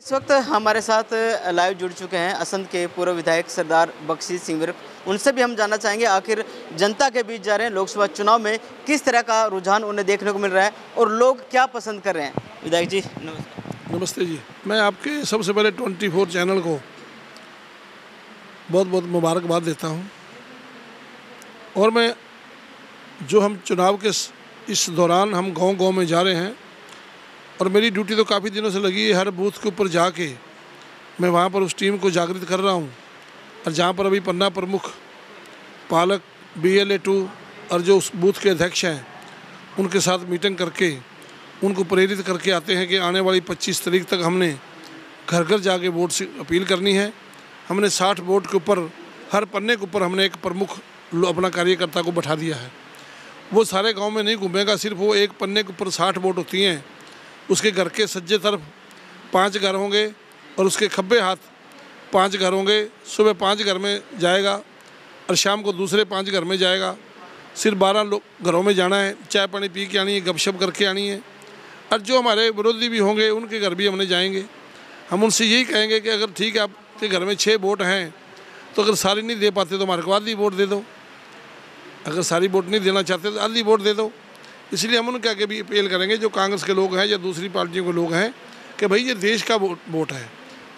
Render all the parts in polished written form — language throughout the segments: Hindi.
इस वक्त हमारे साथ लाइव जुड़ चुके हैं असंध के पूर्व विधायक सरदार बख्शी सिंह विर्क। उनसे भी हम जानना चाहेंगे आखिर जनता के बीच जा रहे हैं लोकसभा चुनाव में किस तरह का रुझान उन्हें देखने को मिल रहा है और लोग क्या पसंद कर रहे हैं। विधायक जी नमस्ते। नमस्ते जी, मैं आपके सबसे पहले 24 चैनल को बहुत बहुत मुबारकबाद देता हूं। और मैं जो हम चुनाव के इस दौरान हम गांव-गांव में जा रहे हैं और मेरी ड्यूटी तो काफ़ी दिनों से लगी है। हर बूथ के ऊपर जाके मैं वहाँ पर उस टीम को जागृत कर रहा हूँ और जहाँ पर अभी पन्ना प्रमुख, पालक, BLA 2 और जो उस बूथ के अध्यक्ष हैं उनके साथ मीटिंग करके उनको प्रेरित करके आते हैं कि आने वाली 25 तारीख तक हमने घर घर जाके वोट से अपील करनी है। हमने 60 वोट के ऊपर हर पन्ने के ऊपर हमने एक प्रमुख अपना कार्यकर्ता को बैठा दिया है। वो सारे गांव में नहीं घूमेगा, सिर्फ वो एक पन्ने के ऊपर 60 वोट होती हैं। उसके घर के सज्जे तरफ 5 घर होंगे और उसके खब्बे हाथ 5 घर होंगे। सुबह 5 घर में जाएगा और शाम को दूसरे 5 घर में जाएगा। सिर्फ 12 लोग घरों में जाना है, चाय पानी पी के आनी है, गपशप करके आनी है। और जो हमारे विरोधी भी होंगे उनके घर भी हमने जाएंगे। हम उनसे यही कहेंगे कि अगर ठीक है आपके घर में 6 वोट हैं तो अगर सारी नहीं दे पाते तो हमारे को आधी वोट दे दो। अगर सारी वोट नहीं देना चाहते तो आधी वोट दे दो। इसलिए हम उनके आगे भी अपील करेंगे जो कांग्रेस के लोग हैं या दूसरी पार्टियों के लोग हैं कि भाई ये देश का वोट है,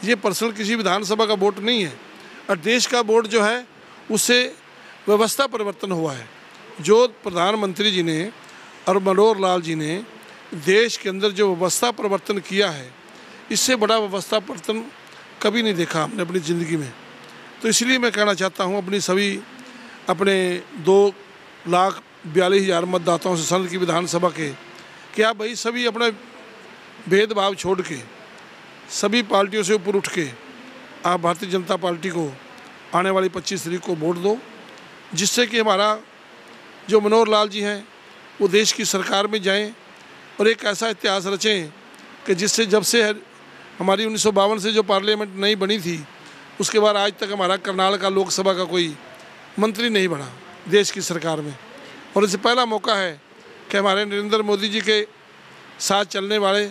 ये पर्सनल किसी विधानसभा का वोट नहीं है। और देश का वोट जो है उससे व्यवस्था परिवर्तन हुआ है। जो प्रधानमंत्री जी ने और मनोहर लाल जी ने देश के अंदर जो व्यवस्था परिवर्तन किया है, इससे बड़ा व्यवस्था परिवर्तन कभी नहीं देखा हमने अपनी ज़िंदगी में। तो इसलिए मैं कहना चाहता हूँ अपने 2,42,000 मतदाताओं से संघ की विधानसभा के कि आप भाई सभी अपना भेदभाव छोड़ के सभी पार्टियों से ऊपर उठ के आप भारतीय जनता पार्टी को आने वाली 25 तारीख को वोट दो, जिससे कि हमारा जो मनोहर लाल जी हैं वो देश की सरकार में जाएं और एक ऐसा इतिहास रचें कि जिससे जब से हमारी 1952 से जो पार्लियामेंट नहीं बनी थी उसके बाद आज तक हमारा करनाल का लोकसभा का कोई मंत्री नहीं बना देश की सरकार में। और इससे पहला मौका है कि हमारे नरेंद्र मोदी जी के साथ चलने वाले,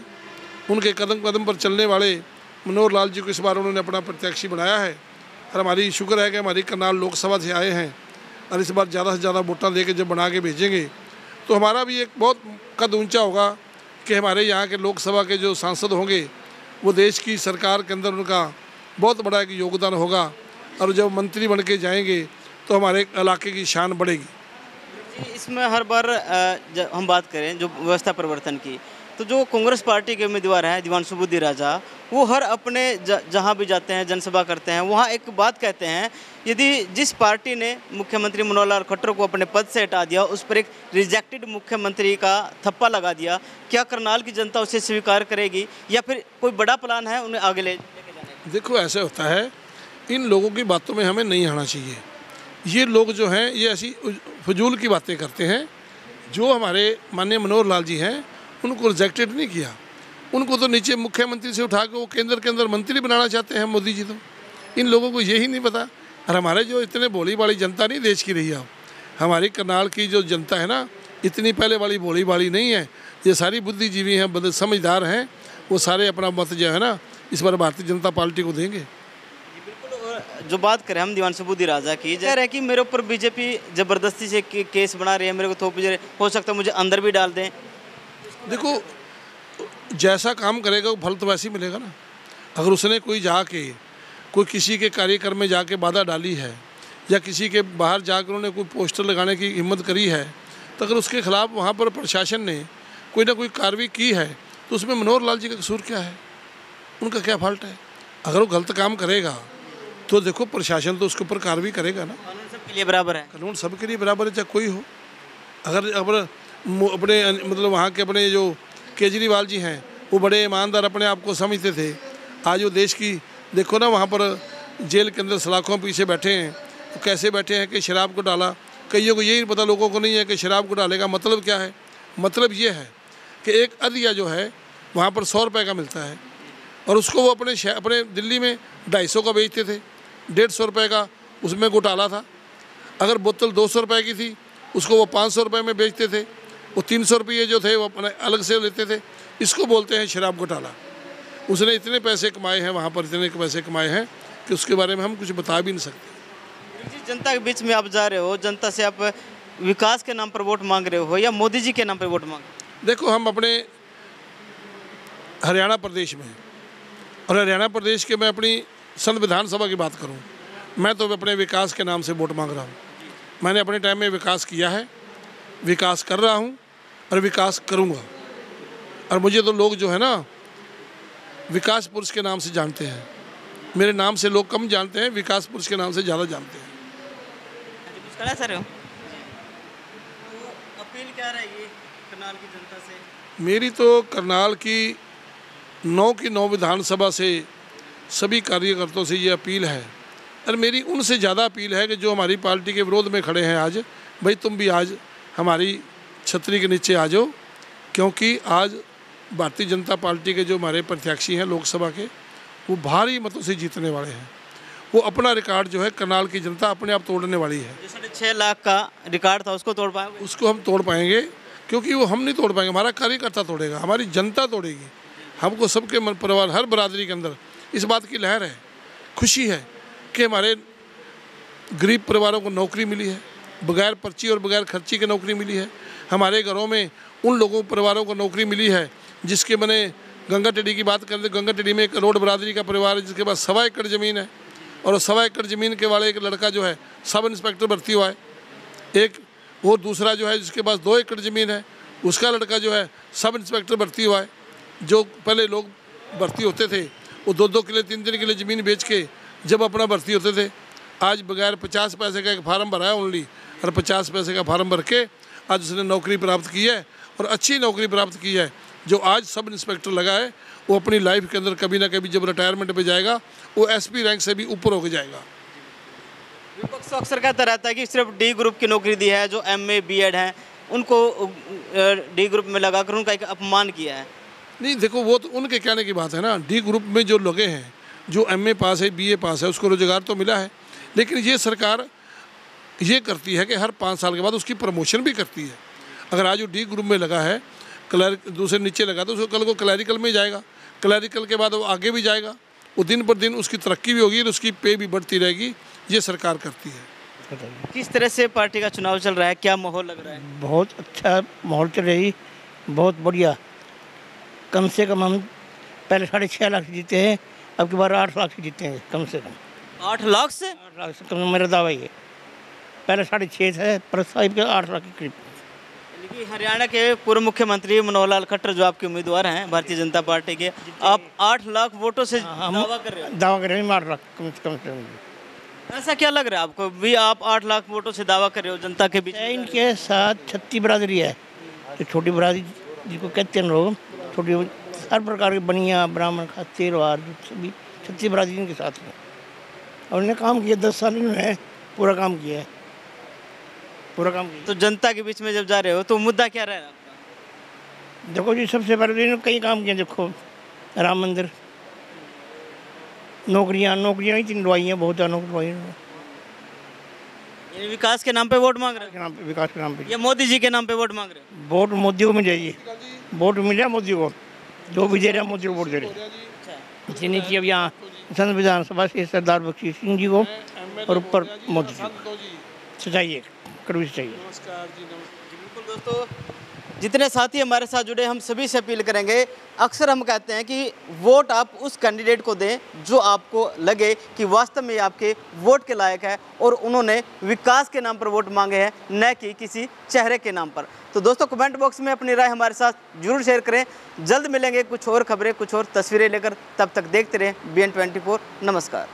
उनके कदम कदम पर चलने वाले मनोहर लाल जी को इस बार उन्होंने अपना प्रत्याशी बनाया है। और हमारी शुक्र है कि हमारी करनाल लोकसभा से आए हैं और इस बार ज़्यादा से ज़्यादा वोटां दे के जब बना के भेजेंगे तो हमारा भी एक बहुत कद ऊंचा होगा कि हमारे यहाँ के लोकसभा के जो सांसद होंगे वो देश की सरकार के अंदर उनका बहुत बड़ा एक योगदान होगा। और जब मंत्री बन के जाएंगे तो हमारे इलाके की शान बढ़ेगी। इसमें हर बार जब हम बात करें जो व्यवस्था परिवर्तन की, तो जो कांग्रेस पार्टी के उम्मीदवार हैं दिवानसु बुद्धि राजा, वो हर अपने जहां भी जाते हैं जनसभा करते हैं वहां एक बात कहते हैं, यदि जिस पार्टी ने मुख्यमंत्री मनोहर लाल खट्टर को अपने पद से हटा दिया उस पर एक रिजेक्टेड मुख्यमंत्री का थप्पा लगा दिया, क्या करनाल की जनता उसे स्वीकार करेगी या फिर कोई बड़ा प्लान है उन्हें आगे लेके जाने? देखो ऐसा होता है, इन लोगों की बातों में हमें नहीं आना चाहिए। ये लोग जो हैं ये ऐसी फजूल की बातें करते हैं। जो हमारे माननीय मनोहर लाल जी हैं उनको रिजेक्टेड नहीं किया, उनको तो नीचे मुख्यमंत्री से उठा के वो केंद्र के अंदर मंत्री बनाना चाहते हैं मोदी जी। तो इन लोगों को यही नहीं पता। और हमारे जो इतने भोली भाली जनता नहीं देश की रही है, हमारी करनाल की जो जनता है ना, इतनी पहले वाली भोली भाली नहीं है। ये सारी बुद्धिजीवी हैं, समझदार हैं। वो सारे अपना मत जो है ना इस बार भारतीय जनता पार्टी को देंगे। जो बात करें हम दिवानसु बुद्धि राजा की, कह रहे हैं कि मेरे ऊपर बीजेपी ज़बरदस्ती से केस बना रही है, मेरे को थोप हो सकता है मुझे अंदर भी डाल दें। देखो जैसा काम करेगा वो फल तो वैसे ही मिलेगा ना। अगर उसने कोई जाके कोई किसी के कार्यक्रम में जाके बाधा डाली है या किसी के बाहर जाकर उन्होंने कोई पोस्टर लगाने की हिम्मत करी है, तो अगर उसके खिलाफ वहाँ पर प्रशासन ने कोई ना कोई कार्रवाई की है तो उसमें मनोहर लाल जी का कसूर क्या है, उनका क्या फॉल्ट है? अगर वो गलत काम करेगा तो देखो प्रशासन तो उसके ऊपर कार्रवाई करेगा ना। कानून सबके लिए बराबर है। कानून सबके लिए बराबर है, चाहे कोई हो। अगर अपने मतलब वहाँ के अपने जो केजरीवाल जी हैं वो बड़े ईमानदार अपने आप को समझते थे। आज वो देश की देखो ना, वहाँ पर जेल के अंदर सलाखों पीछे बैठे हैं। तो कैसे बैठे हैं कि शराब को डाला। कईयों को यही पता, लोगों को नहीं है कि शराब को डाले का मतलब क्या है। मतलब ये है कि एक अदिया जो है वहाँ पर 100 रुपये का मिलता है और उसको वो अपने दिल्ली में 250 का बेचते थे, 150 रुपये का उसमें घोटाला था। अगर बोतल 200 रुपये की थी उसको वो 500 रुपये में बेचते थे। वो 300 रुपये जो थे वो अपने अलग से लेते थे। इसको बोलते हैं शराब घोटाला। उसने इतने पैसे कमाए हैं, वहाँ पर इतने पैसे कमाए हैं कि उसके बारे में हम कुछ बता भी नहीं सकते। जिस जनता के बीच में आप जा रहे हो, जनता से आप विकास के नाम पर वोट मांग रहे हो या मोदी जी के नाम पर वोट मांग रहे हो? देखो, हम अपने हरियाणा प्रदेश में, और हरियाणा प्रदेश के मैं अपनी संविधान सभा की बात करूं, मैं तो अपने विकास के नाम से वोट मांग रहा हूं। मैंने अपने टाइम में विकास किया है, विकास कर रहा हूं और विकास करूंगा। और मुझे तो लोग जो है ना विकास पुरुष के नाम से जानते हैं। मेरे नाम से लोग कम जानते हैं, विकास पुरुष के नाम से ज़्यादा जानते हैं। कुछ कहना चाह रहे हो? तो अपील क्या रहेगी करनाल की जनता से? मेरी तो करनाल की 9 की 9 विधानसभा से सभी कार्यकर्ताओं से ये अपील है, और मेरी उनसे ज़्यादा अपील है कि जो हमारी पार्टी के विरोध में खड़े हैं आज, भाई तुम भी आज हमारी छतरी के नीचे आ जाओ, क्योंकि आज भारतीय जनता पार्टी के जो हमारे प्रत्याशी हैं लोकसभा के, वो भारी मतों से जीतने वाले हैं। वो अपना रिकॉर्ड जो है करनाल की जनता अपने आप तोड़ने वाली है। जो 6.5 लाख का रिकॉर्ड था उसको तोड़ पाएंगे? उसको हम तोड़ पाएंगे, क्योंकि वो हम नहीं तोड़ पाएंगे, हमारा कार्यकर्ता तोड़ेगा, हमारी जनता तोड़ेगी। हमको सबके मन परिवार, हर बरादरी के अंदर इस बात की लहर है, खुशी है कि हमारे गरीब परिवारों को नौकरी मिली है, बगैर पर्ची और बगैर खर्ची की नौकरी मिली है। हमारे घरों में उन लोगों परिवारों को नौकरी मिली है जिसके मैंने गंगा टेड़ी की बात करें तो गंगा टेड़ी में एक करोड़ बरादरी का परिवार है जिसके पास 1.25 एकड़ ज़मीन है, और 1.25 एकड़ ज़मीन के वाले एक लड़का जो है सब इंस्पेक्टर भर्ती हुआ है। एक वो दूसरा जो है जिसके पास 2 एकड़ ज़मीन है, उसका लड़का जो है सब इंस्पेक्टर भर्ती हुआ है। जो पहले लोग भर्ती होते थे वो 2-2 किले 3-3 किले ज़मीन बेच के जब अपना भर्ती होते थे, आज बगैर 50 पैसे का एक फार्म भरा है ओनली, और 50 पैसे का फार्म भर के आज उसने नौकरी प्राप्त की है, और अच्छी नौकरी प्राप्त की है। जो आज सब इंस्पेक्टर लगा है वो अपनी लाइफ के अंदर कभी ना कभी जब रिटायरमेंट पे जाएगा वो एसपी रैंक से भी ऊपर होकर जाएगा। विपक्ष अक्सर कहता रहता है कि सिर्फ डी ग्रुप की नौकरी दी है, जो MA BEd हैं उनको डी ग्रुप में लगाकर उनका एक अपमान किया है। नहीं, देखो वो तो उनके कहने की बात है ना। डी ग्रुप में जो लगे हैं, जो MA पास है, BA पास है, उसको रोजगार तो मिला है, लेकिन ये सरकार ये करती है कि हर 5 साल के बाद उसकी प्रमोशन भी करती है। अगर आज वो डी ग्रुप में लगा है, क्लर्क दूसरे नीचे लगा तो उसको कल को क्लैरिकल में जाएगा, क्लैरिकल के बाद वो आगे भी जाएगा, वो दिन पर दिन उसकी तरक्की भी होगी और उसकी पे भी बढ़ती रहेगी। ये सरकार करती है। किस तरह से पार्टी का चुनाव चल रहा है, क्या माहौल लग रहा है? बहुत अच्छा माहौल चल रही, बहुत बढ़िया। कम से कम हम पहले 6.5 लाख जीते हैं, अब की बार 8 लाख से जीते हैं कम से कम। 8 लाख से? 8 लाख से कम मेरा दावा ही है। पहले 6.5 है, पर साहिब के 8 लाख के करीब। यानी कि हरियाणा के पूर्व मुख्यमंत्री मनोहर लाल खट्टर जो आपके उम्मीदवार हैं भारतीय जनता पार्टी के, आप 8 लाख वोटों से दावा कर रहे हो? दावा कर रहे हैं 8 लाख कम से कम। ऐसा क्या लग रहा है आपको भी, आप 8 लाख वोटों से दावा कर रहे हो जनता के बीच? इनके साथ छत्ती बरादरी है, तो छोटी बरादरी जिसको कहते हैं लोग, छोटी हर प्रकार की बनिया, ब्राह्मण, खातिर, वार, सभी छत्ती बरादरी इनके साथ है। और उन्होंने काम किया, 10 साल इन्होंने पूरा काम किया है, पूरा काम किया। तो जनता के बीच में जब जा रहे हो तो मुद्दा क्या रहा है आपका? देखो जी, सबसे पहले तो इन्होंने कई काम किए। देखो राम मंदिर, नौकरियाँ ही दिलवाई हैं, बहुत ज़्यादा नौकरी इन्होंने। यानी विकास के नाम पे वोट मांग रहे हो? विकास के नाम पे या मोदी जी के नाम पे वोट मांग रहे हो? वोट मोदी को मिल जाएगी, वोट मिल जाए मोदी को, जो भी दे रहे हैं मोदी को वोट दे रहे। जिन्हें की अब यहाँ संविधान सभा से सरदार बख्शी सिंह जी को, और ऊपर मोदी जी को। सच्चाई है, कड़वी सच्चाई है। बिल्कुल दोस्तों, जितने साथी हमारे साथ जुड़े, हम सभी से अपील करेंगे। अक्सर हम कहते हैं कि वोट आप उस कैंडिडेट को दें जो आपको लगे कि वास्तव में आपके वोट के लायक है, और उन्होंने विकास के नाम पर वोट मांगे हैं, न कि किसी चेहरे के नाम पर। तो दोस्तों, कमेंट बॉक्स में अपनी राय हमारे साथ जरूर शेयर करें। जल्द मिलेंगे कुछ और खबरें, कुछ और तस्वीरें लेकर। तब तक देखते रहें BN24। नमस्कार।